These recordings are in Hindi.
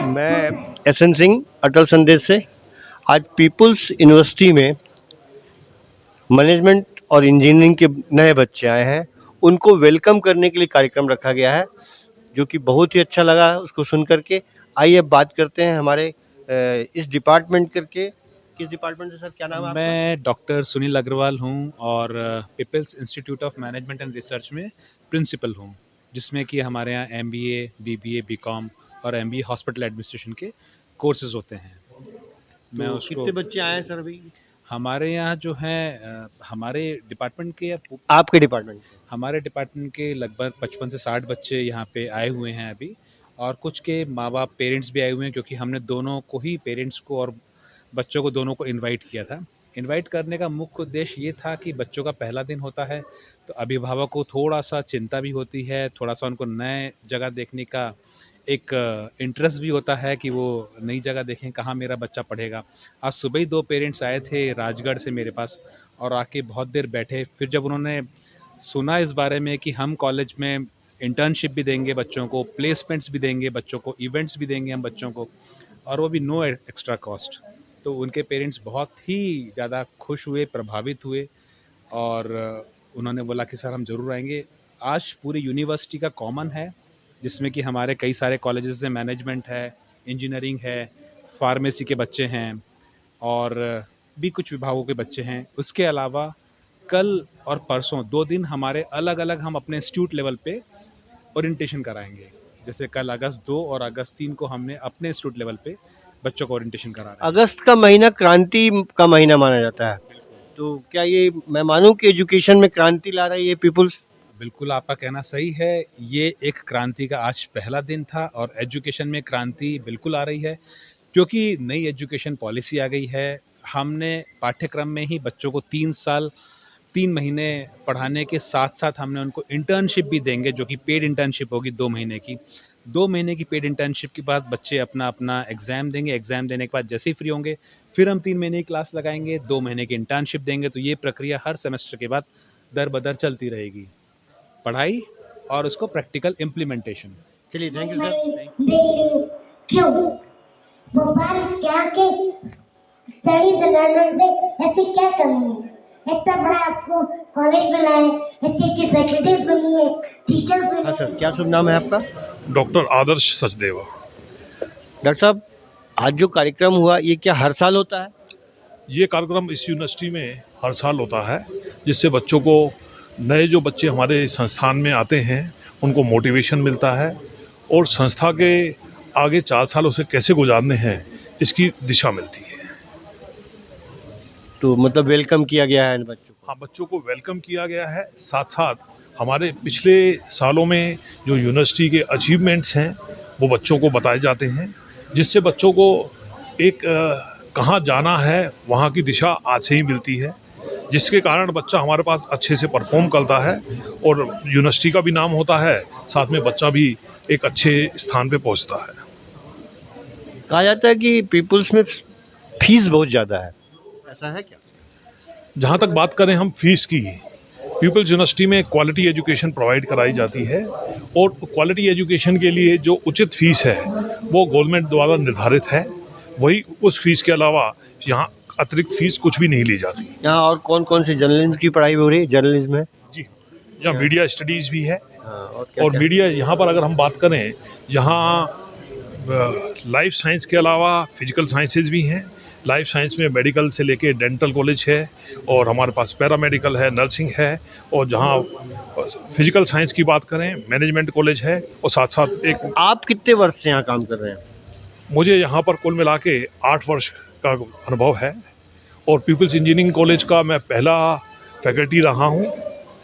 मैं एसएन सिंह अटल संदेश से आज पीपुल्स यूनिवर्सिटी में मैनेजमेंट और इंजीनियरिंग के नए बच्चे आए हैं। उनको वेलकम करने के लिए कार्यक्रम रखा गया है, जो कि बहुत ही अच्छा लगा उसको सुन करके। आइए अब बात करते हैं हमारे इस डिपार्टमेंट करके। किस डिपार्टमेंट से सर, क्या नाम है आपका? मैं डॉक्टर सुनील अग्रवाल हूं और People's Institute of Management and Research में प्रिंसिपल हूं, जिसमें कि हमारे यहाँ एमबीए, बीबीए, बीकॉम और एमबीए हॉस्पिटल एडमिनिस्ट्रेशन के कोर्सेज होते हैं। मैं तो उसको कितने बच्चे आए हैं सर अभी हमारे यहाँ जो हैं हमारे डिपार्टमेंट के आपके डिपार्टमेंट? हमारे डिपार्टमेंट के लगभग 55 से 60 बच्चे यहाँ पे आए हुए हैं अभी, और कुछ के माँ बाप पेरेंट्स भी आए हुए हैं, क्योंकि हमने दोनों को ही, पेरेंट्स को और बच्चों को, दोनों को इनवाइट किया था। इनवाइट करने का मुख्य उद्देश्य ये था कि बच्चों का पहला दिन होता है, तो अभिभावक को थोड़ा सा चिंता भी होती है, थोड़ा सा उनको नए जगह देखने का एक इंटरेस्ट भी होता है कि वो नई जगह देखें, कहाँ मेरा बच्चा पढ़ेगा। आज सुबह ही 2 पेरेंट्स आए थे राजगढ़ से मेरे पास, और आके बहुत देर बैठे। फिर जब उन्होंने सुना इस बारे में कि हम कॉलेज में इंटर्नशिप भी देंगे बच्चों को, प्लेसमेंट्स भी देंगे बच्चों को, इवेंट्स भी देंगे हम बच्चों को, और वो भी नो एक्स्ट्रा कॉस्ट, तो उनके पेरेंट्स बहुत ही ज़्यादा खुश हुए, प्रभावित हुए, और उन्होंने बोला कि सर हम ज़रूर आएंगे। आज पूरी यूनिवर्सिटी का कॉमन है, जिसमें कि हमारे कई सारे कॉलेजेस से मैनेजमेंट है, इंजीनियरिंग है, फार्मेसी के बच्चे हैं, और भी कुछ विभागों के बच्चे हैं। उसके अलावा कल और परसों 2 दिन हमारे अलग अलग, हम अपने इंस्टीट्यूट लेवल पे ओरिएंटेशन कराएंगे। जैसे कल अगस्त 2 और अगस्त 3 को हमने अपने इंस्टीट्यूट लेवल पे बच्चों को ओरिएंटेशन करा रहे हैं। अगस्त का महीना क्रांति का महीना माना जाता है, तो क्या ये मैं मानूं कि एजुकेशन में क्रांति ला रही है पीपुल्स? बिल्कुल, आपका कहना सही है। ये एक क्रांति का आज पहला दिन था, और एजुकेशन में क्रांति बिल्कुल आ रही है, क्योंकि नई एजुकेशन पॉलिसी आ गई है। हमने पाठ्यक्रम में ही बच्चों को 3 साल 3 महीने पढ़ाने के साथ-साथ हमने उनको इंटर्नशिप भी देंगे, जो कि पेड इंटर्नशिप होगी 2 महीने की। 2 महीने की पेड इंटर्नशिप के बाद बच्चे अपना एग्ज़ाम देंगे। एग्ज़ाम देने के बाद जैसे ही फ्री होंगे, फिर हम 3 महीने की क्लास लगाएँगे, 2 महीने की इंटर्नशिप देंगे। तो ये प्रक्रिया हर सेमेस्टर के बाद दर-बदर चलती रहेगी। पढ़ाई और उसको प्रैक्टिकल इम्प्लीमेंटेशन। चलिए, थैंक यू सर। दिल्ली क्यों? भोपाल क्या के स्टडीज एनवायरनमेंट में ऐसी क्या कमी है? इतना बड़ा आपको कॉलेज बनाए, इतनी अच्छी फैकल्टीज बनी है, टीचर्स हाँ बने सर, हैं। क्या शुभ नाम है आपका? डॉक्टर आदर्श सचदेवा। डॉक्टर साहब, आज जो कार्यक्रम हुआ ये क्या हर साल होता है? ये कार्यक्रम इस यूनिवर्सिटी में हर साल होता है, जिससे बच्चों को, नए जो बच्चे हमारे संस्थान में आते हैं, उनको मोटिवेशन मिलता है, और संस्था के आगे 4 साल उसे कैसे गुजारने हैं इसकी दिशा मिलती है। तो मतलब वेलकम किया गया है इन बच्चों को? हाँ, बच्चों को वेलकम किया गया है। साथ साथ हमारे पिछले सालों में जो यूनिवर्सिटी के अचीवमेंट्स हैं वो बच्चों को बताए जाते हैं, जिससे बच्चों को एक कहाँ जाना है वहाँ की दिशा आज से ही मिलती है, जिसके कारण बच्चा हमारे पास अच्छे से परफॉर्म करता है, और यूनिवर्सिटी का भी नाम होता है, साथ में बच्चा भी एक अच्छे स्थान पे पहुँचता है। कहा जाता है कि पीपुल्स में फीस बहुत ज़्यादा है, ऐसा है क्या? जहाँ तक बात करें हम फीस की, पीपल्स यूनिवर्सिटी में क्वालिटी एजुकेशन प्रोवाइड कराई जाती है, और क्वालिटी एजुकेशन के लिए जो उचित फीस है वो गवर्नमेंट द्वारा निर्धारित है। वही, उस फीस के अलावा यहाँ अतिरिक्त फीस कुछ भी नहीं ली जाती। यहाँ और कौन कौन से जर्नलिज्म की पढ़ाई हो रही है? जर्नलिज्म है जी, यहाँ मीडिया स्टडीज़ भी है। हाँ, और मीडिया, यहाँ पर अगर हम बात करें, यहाँ लाइफ साइंस के अलावा फिजिकल साइंसेज भी हैं। लाइफ साइंस में मेडिकल से लेके डेंटल कॉलेज है, और हमारे पास पैरामेडिकल है, नर्सिंग है, और जहाँ फिजिकल साइंस की बात करें, मैनेजमेंट कॉलेज है, और साथ साथ एक। आप कितने वर्ष से यहाँ काम कर रहे हैं? मुझे यहाँ पर कुल मिला के 8 वर्ष का अनुभव है, और पीपल्स इंजीनियरिंग कॉलेज का मैं पहला फैकल्टी रहा हूँ,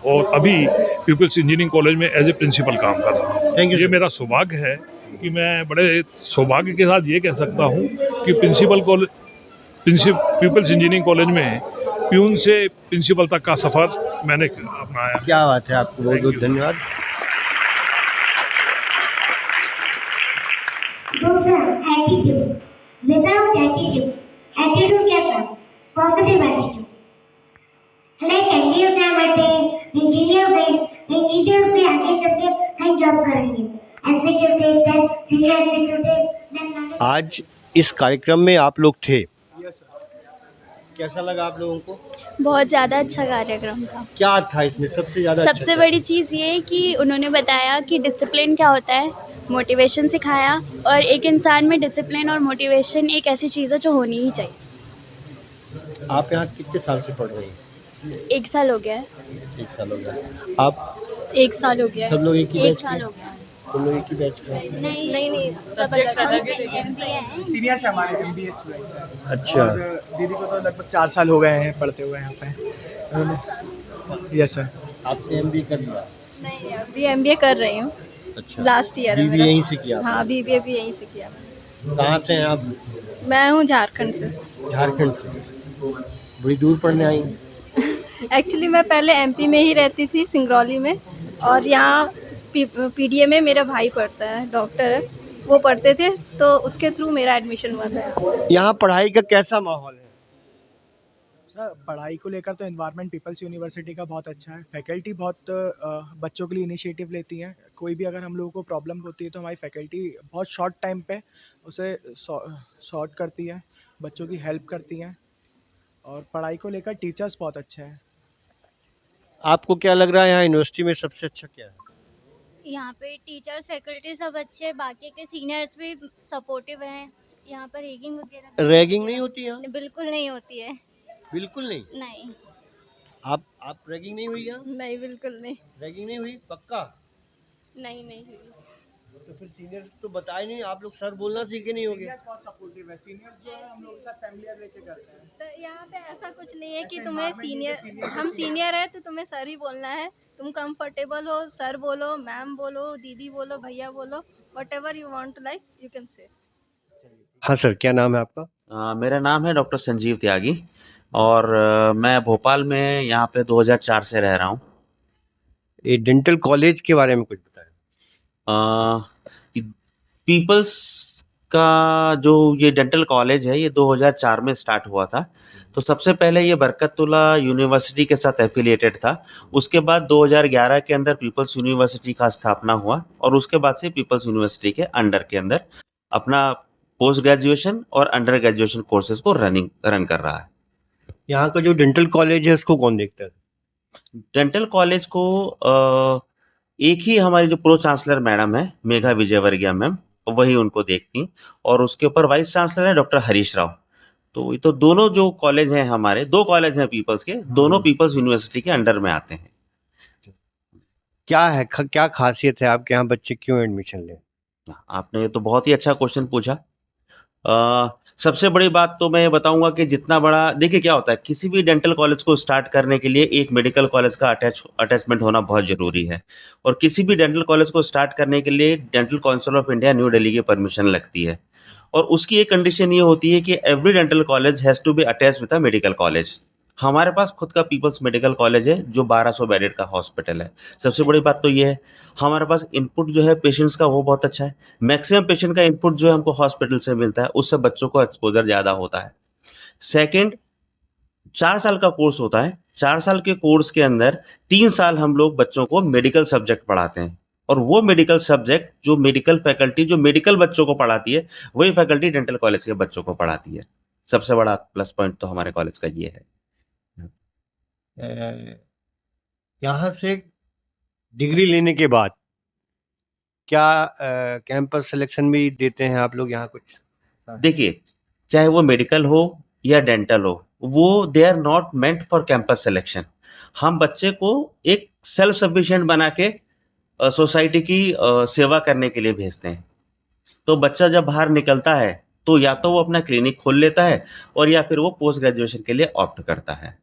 और अभी पीपल्स इंजीनियरिंग कॉलेज में एज ए प्रिंसिपल काम कर रहा हूँ। Thank you. ये मेरा सौभाग्य है कि मैं बड़े सौभाग्य के साथ ये कह सकता हूँ कि पीपल्स इंजीनियरिंग कॉलेज में प्यून से प्रिंसिपल तक का सफ़र मैंने अपनाया। क्या बात है, आपको बहुत बहुत धन्यवाद। दूसरा, एटीट्यूड। विदाउट एटीट्यूड, एटीट्यूड कैसा? Positive attitude. हमें कैंडिडेट्स हैं, हमारे इंजीनियर्स हैं, इंजीनियर्स भी आगे चल के कहीं जॉब करेंगे, एग्जीक्यूटिव, सीनियर एग्जीक्यूटिव, आज इस कार्यक्रम में आप लोग थे, कैसा लगा आप लोगों को? बहुत ज़्यादा अच्छा कार्यक्रम था। क्या था इसमें सबसे ज़्यादा अच्छा सबसे क्या? बड़ी चीज़ ये है कि उन्होंने बताया कि डिसिप्लिन क्या होता है, मोटिवेशन सिखाया, और एक इंसान में डिसिप्लिन और मोटिवेशन एक ऐसी चीज़ है जो होनी ही चाहिए। आप यहाँ कितने साल से पढ़ रही हैं? 1 साल हो गया है। 1 साल हो गया। आप 1 साल हो गया है। सब लोग एक ही 1 बैच साल के? हो गया है। तुम लोग एक ही बैच के हो? नहीं, सब अलग MBA है। सीनियर्स हैं हमारे MBA स्टूडेंट्स हैं। अच्छा। और दीदी को तो लगभग 4 साल हो गए हैं पढ़ते हुए यहाँ पे। Yes sir. आपने MBA कर लिया? नहीं, अभी MBA कर रही हूँ, अच्छा। लास्ट ईयर है BBA मेरा। यहीं से किया आपने? हाँ, BBA भी यहीं से किया मैंने। कहाँ से हैं आप? मैं हूँ झारखंड से। झारखंड से। बड़ी दूर पढ़ने आई हैं? एक्चुअली मैं पहले MP में ही रहती थी, सिंगरौली में, और यहाँ PDA में मेरा भाई पढ़ता है, डॉक्टर है, वो पढ़ते थे, तो उसके थ्रू मेरा एडमिशन हुआ था। यहाँ पढ़ाई का कैसा माहौल है? सर पढ़ाई को लेकर तो एनवायरनमेंट पीपल्स यूनिवर्सिटी का बहुत अच्छा है। फैकल्टी बहुत बच्चों के लिए इनिशिएटिव लेती हैं। कोई भी अगर हम लोगों को प्रॉब्लम होती है तो हमारी फैकल्टी बहुत शॉर्ट टाइम पे उसे सॉर्ट करती है, बच्चों की हेल्प करती हैं, और पढ़ाई को लेकर टीचर्स बहुत अच्छे हैं। आपको क्या लग रहा है यहाँ यूनिवर्सिटी में सबसे अच्छा क्या है? यहाँ पे टीचर्स फैकल्टी सब अच्छे, बाकी के सीनियर्स भी सपोर्टिव हैं। यहाँ पर रैगिंग वगैरह भी रैगिंग नहीं होती यहाँ? बिल्कुल नहीं होती है। बिल्कुल नहीं? नहीं, आप रैगिंग नहीं हुई यहाँ? नहीं, बिल्कुल नहीं। रैगिंग नहीं हुई पक्का? नहीं हुई। तो फिर सीनियर्स तो बताए नहीं, आप लोग सर बोलना सीखे नहीं होंगे? सीनियर्स बहुत सपोर्टिव है। सीनियर्स जो है हम लोग के साथ फैमिलियर लेके करते हैं। तो यहाँ पे ऐसा कुछ नहीं है कि ऐसे तुम्हें environment में सीनियर, हम सीनियर है तो तुम्हें सर ही बोलना है। तुम कंफर्टेबल हो, सर बोलो, मैम बोलो, दीदी बोलो, भैया बोलो, whatever you want to like you can say. हाँ सर, क्या नाम है आपका? मेरा नाम है डॉक्टर संजीव त्यागी, और मैं भोपाल में यहाँ पे 2004 से रह रहा हूँ। ये डेंटल कॉलेज के बारे में कुछ बताएं। पीपल्स का जो ये डेंटल कॉलेज है ये 2004 में स्टार्ट हुआ था। तो सबसे पहले ये बरकतुल्ला यूनिवर्सिटी के साथ एफिलिएटेड था। उसके बाद 2011 के अंदर पीपल्स यूनिवर्सिटी का स्थापना हुआ, और उसके बाद से पीपल्स यूनिवर्सिटी के अंडर के अंदर अपना पोस्ट ग्रेजुएशन और अंडर ग्रेजुएशन कोर्सेज को रन कर रहा है। यहाँ का जो डेंटल कॉलेज है उसको कौन देखता है? डेंटल कॉलेज को एक ही हमारी जो प्रो चांसलर मैडम है मेघा विजयवर्गीय मैम, वही उनको देखती, और उसके ऊपर वाइस चांसलर है डॉक्टर हरीश राव। तो ये तो दोनों जो कॉलेज हैं हमारे, 2 कॉलेज हैं पीपल्स के, दोनों पीपल्स यूनिवर्सिटी के अंडर में आते हैं। क्या है क्या खासियत है आपके यहाँ बच्चे क्यों एडमिशन लें? आपने ये तो बहुत ही अच्छा क्वेश्चन पूछा। सबसे बड़ी बात तो मैं ये बताऊंगा कि जितना बड़ा, देखिए क्या होता है, किसी भी डेंटल कॉलेज को स्टार्ट करने के लिए एक मेडिकल कॉलेज का अटैचमेंट होना बहुत ज़रूरी है, और किसी भी डेंटल कॉलेज को स्टार्ट करने के लिए dental council of India new Delhi की परमिशन लगती है, और उसकी एक कंडीशन ये होती है कि every dental college has to be attach with a medical college. हमारे पास खुद का पीपल्स मेडिकल कॉलेज है जो 1200 बेडेड का हॉस्पिटल है। सबसे बड़ी बात तो ये है, हमारे पास इनपुट जो है पेशेंट्स का वो बहुत अच्छा है। मैक्सिमम पेशेंट का इनपुट जो है हमको हॉस्पिटल से मिलता है, उससे बच्चों को एक्सपोजर ज़्यादा होता है। सेकंड, 4 साल का कोर्स होता है। 4 साल के कोर्स के अंदर 3 साल हम लोग बच्चों को मेडिकल सब्जेक्ट पढ़ाते हैं, और वो मेडिकल सब्जेक्ट जो मेडिकल फैकल्टी जो मेडिकल बच्चों को पढ़ाती है, वही फैकल्टी डेंटल कॉलेज के बच्चों को पढ़ाती है। सबसे बड़ा प्लस पॉइंट तो हमारे कॉलेज का ये है। यहाँ से डिग्री लेने के बाद क्या कैंपस सिलेक्शन भी देते हैं आप लोग यहाँ कुछ? देखिए, चाहे वो मेडिकल हो या डेंटल हो, वो they are not meant for campus selection. हम बच्चे को एक सेल्फ सफिशिएंट बना के सोसाइटी की सेवा करने के लिए भेजते हैं। तो बच्चा जब बाहर निकलता है तो या तो वो अपना क्लिनिक खोल लेता है, और या फिर वो पोस्ट ग्रेजुएशन के लिए ऑप्ट करता है।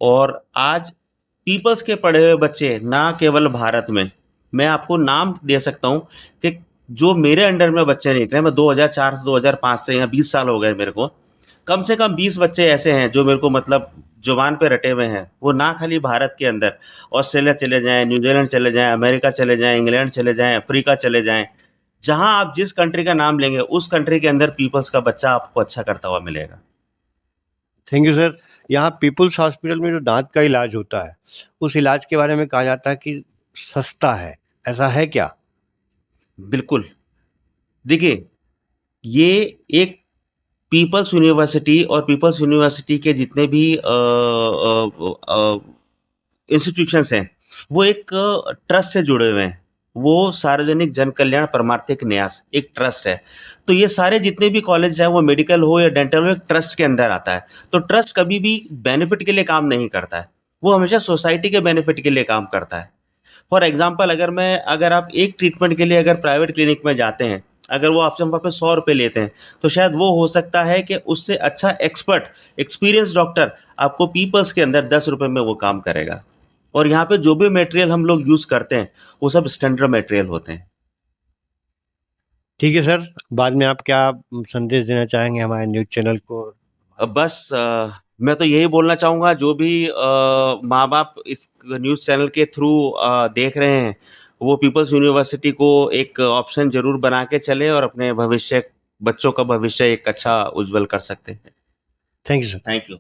और आज पीपल्स के पढ़े हुए बच्चे ना केवल भारत में, मैं आपको नाम दे सकता हूँ कि जो मेरे अंडर में बच्चे निकले, मैं 2004 से 2005 से, यहाँ 20 साल हो गए मेरे को, कम से कम 20 बच्चे ऐसे हैं जो मेरे को मतलब जुबान पे रटे हुए हैं। वो ना खाली भारत के अंदर, ऑस्ट्रेलिया चले जाएं, न्यूजीलैंड चले जाएं, अमेरिका चले जाएं, इंग्लैंड चले जाएं, अफ्रीका चले जाएं, जहां आप जिस कंट्री का नाम लेंगे उस कंट्री के अंदर पीपल्स का बच्चा आपको अच्छा करता हुआ मिलेगा। Thank you sir. यहाँ पीपल्स हॉस्पिटल में जो दांत का इलाज होता है, उस इलाज के बारे में कहा जाता है कि सस्ता है, ऐसा है क्या? बिल्कुल। देखिए, ये एक पीपल्स यूनिवर्सिटी और पीपल्स यूनिवर्सिटी के जितने भी इंस्टीट्यूशंस हैं, वो एक ट्रस्ट से जुड़े हुए हैं। वो सार्वजनिक जन कल्याण परमार्थिक न्यास एक ट्रस्ट है। तो ये सारे जितने भी कॉलेज हैं, वो मेडिकल हो या डेंटल हो, एक ट्रस्ट के अंदर आता है। तो ट्रस्ट कभी भी बेनिफिट के लिए काम नहीं करता है, वो हमेशा सोसाइटी के बेनिफिट के लिए काम करता है। फॉर एग्जाम्पल अगर आप एक ट्रीटमेंट के लिए अगर प्राइवेट क्लिनिक में जाते हैं, अगर वो आपसे वहाँ पे 100 रुपए लेते हैं, तो शायद वो हो सकता है कि उससे अच्छा एक्सपर्ट, एक्सपीरियंस डॉक्टर आपको पीपल्स के अंदर 10 रुपए में वो काम करेगा। और यहाँ पे जो भी मटेरियल हम लोग यूज़ करते हैं, वो सब स्टैंडर्ड मटेरियल होते हैं। ठीक है सर, बाद में आप क्या संदेश देना चाहेंगे हमारे न्यूज़ चैनल को? बस मैं तो यही बोलना चाहूँगा, जो भी माँ-बाप इस न्यूज़ चैनल के थ्रू देख रहे हैं, वो पीपल्स यूनिवर्सिटी को एक ऑप्शन ज़रूर बना के चलें और अपने बच्चों का भविष्य एक अच्छा उज्ज्वल कर सकते हैं। Thank you sir. Thank you.